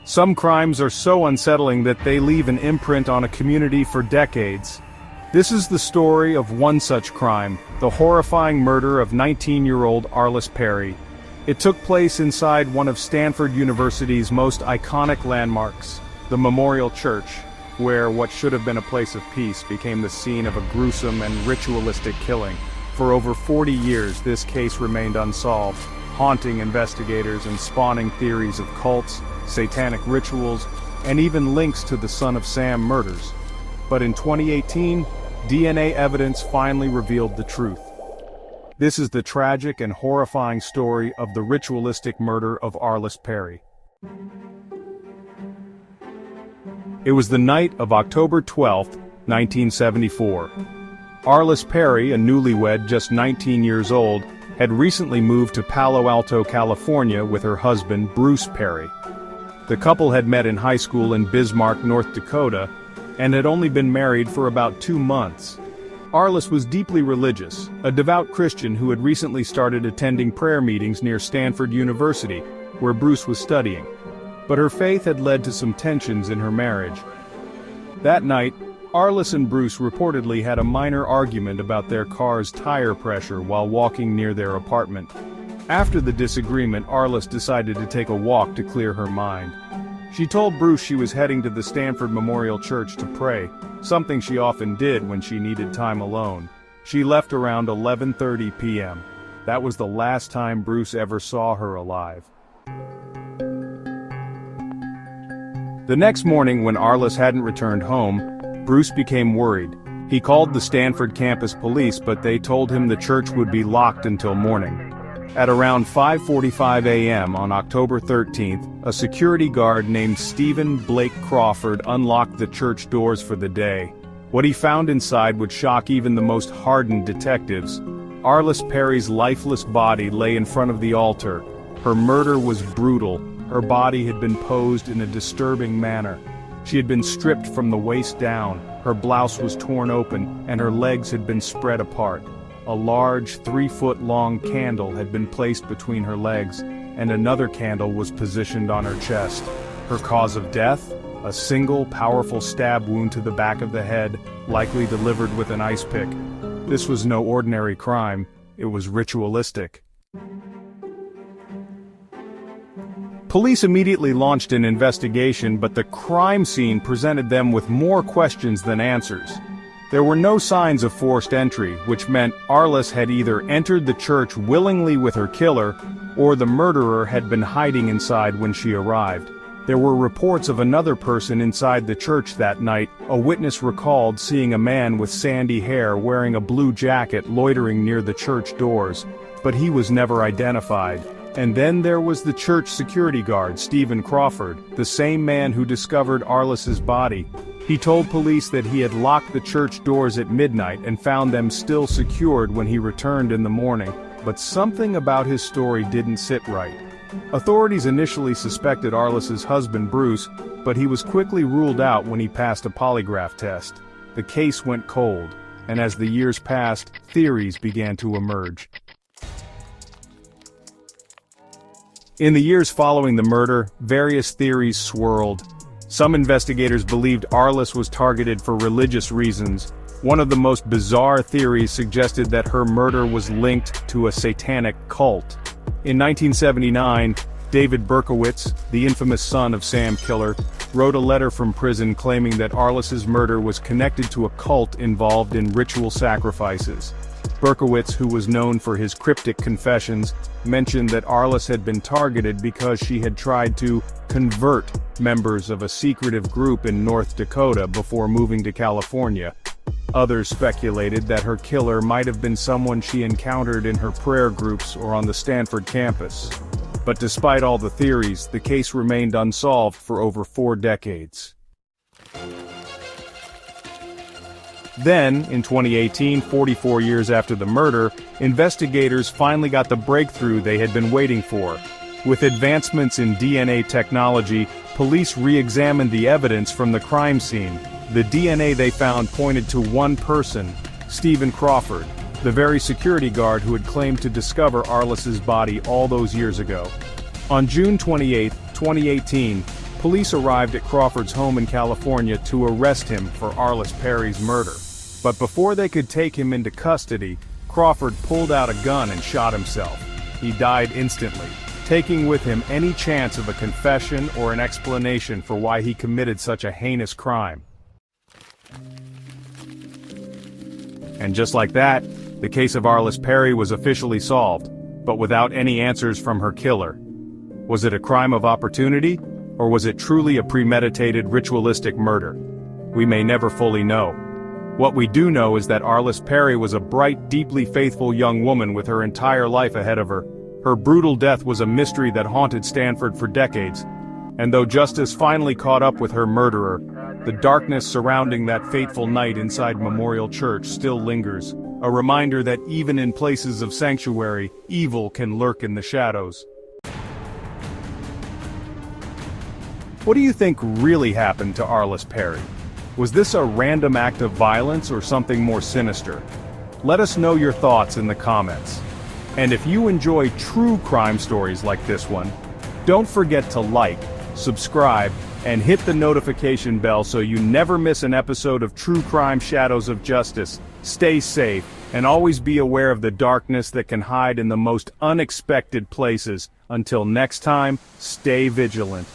Some crimes are so unsettling that they leave an imprint on a community for decades. This is the story of one such crime, the horrifying murder of 19-year-old Arlis Perry. It took place inside one of Stanford University's most iconic landmarks, the Memorial Church, where what should have been a place of peace became the scene of a gruesome and ritualistic killing. For over 40 years, this case remained unsolved, haunting investigators and spawning theories of cults, satanic rituals, and even links to the Son of Sam murders. But in 2018, DNA evidence finally revealed the truth. This is the tragic and horrifying story of the ritualistic murder of Arlis Perry. It was the night of October 12, 1974. Arlis Perry, a newlywed just 19 years old, had recently moved to Palo Alto, California with her husband, Bruce Perry. The couple had met in high school in Bismarck, North Dakota, and had only been married for about 2 months. Arlis was deeply religious, a devout Christian who had recently started attending prayer meetings near Stanford University, where Bruce was studying. But her faith had led to some tensions in her marriage. That night, Arlis and Bruce reportedly had a minor argument about their car's tire pressure while walking near their apartment. After the disagreement, Arlis decided to take a walk to clear her mind. She told Bruce she was heading to the Stanford Memorial Church to pray, something she often did when she needed time alone. She left around 11:30 p.m. That was the last time Bruce ever saw her alive. The next morning, when Arlis hadn't returned home, Bruce became worried. He called the Stanford campus police, but they told him the church would be locked until morning. At around 5:45 a.m. on October 13th, a security guard named Stephen Blake Crawford unlocked the church doors for the day. What he found inside would shock even the most hardened detectives. Arlis Perry's lifeless body lay in front of the altar. Her murder was brutal. Her body had been posed in a disturbing manner. She had been stripped from the waist down, her blouse was torn open, and her legs had been spread apart. A large, 3-foot-long candle had been placed between her legs, and another candle was positioned on her chest. Her cause of death? A single, powerful stab wound to the back of the head, likely delivered with an ice pick. This was no ordinary crime, it was ritualistic. Police immediately launched an investigation, but the crime scene presented them with more questions than answers. There were no signs of forced entry, which meant Arlis had either entered the church willingly with her killer, or the murderer had been hiding inside when she arrived. There were reports of another person inside the church that night. A witness recalled seeing a man with sandy hair wearing a blue jacket loitering near the church doors, but he was never identified. And then there was the church security guard, Stephen Crawford, the same man who discovered Arlis's body. He told police that he had locked the church doors at midnight and found them still secured when he returned in the morning, but something about his story didn't sit right. Authorities initially suspected Arlis's husband Bruce, but he was quickly ruled out when he passed a polygraph test. The case went cold, and as the years passed, theories began to emerge. In the years following the murder, various theories swirled. Some investigators believed Arlis was targeted for religious reasons. One of the most bizarre theories suggested that her murder was linked to a satanic cult. In 1979, David Berkowitz, the infamous son of Sam Killer, wrote a letter from prison claiming that Arlis's murder was connected to a cult involved in ritual sacrifices. Berkowitz, who was known for his cryptic confessions, mentioned that Arlis had been targeted because she had tried to convert members of a secretive group in North Dakota before moving to California. Others speculated that her killer might have been someone she encountered in her prayer groups or on the Stanford campus. But despite all the theories, the case remained unsolved for over 4 decades. Then, in 2018, 44 years after the murder, investigators finally got the breakthrough they had been waiting for. With advancements in DNA technology, police re-examined the evidence from the crime scene. The DNA they found pointed to one person, Stephen Crawford, the very security guard who had claimed to discover Arlis's body all those years ago. On June 28, 2018, police arrived at Crawford's home in California to arrest him for Arlis Perry's murder. But before they could take him into custody, Crawford pulled out a gun and shot himself. He died instantly, taking with him any chance of a confession or an explanation for why he committed such a heinous crime. And just like that, the case of Arlis Perry was officially solved, but without any answers from her killer. Was it a crime of opportunity, or was it truly a premeditated ritualistic murder? We may never fully know. What we do know is that Arlis Perry was a bright, deeply faithful young woman with her entire life ahead of her. Her brutal death was a mystery that haunted Stanford for decades. And though justice finally caught up with her murderer, the darkness surrounding that fateful night inside Memorial Church still lingers, a reminder that even in places of sanctuary, evil can lurk in the shadows. What do you think really happened to Arlis Perry? Was this a random act of violence or something more sinister? Let us know your thoughts in the comments. And if you enjoy true crime stories like this one, don't forget to like, subscribe, and hit the notification bell so you never miss an episode of True Crime Shadows of Justice. Stay safe, and always be aware of the darkness that can hide in the most unexpected places. Until next time, stay vigilant.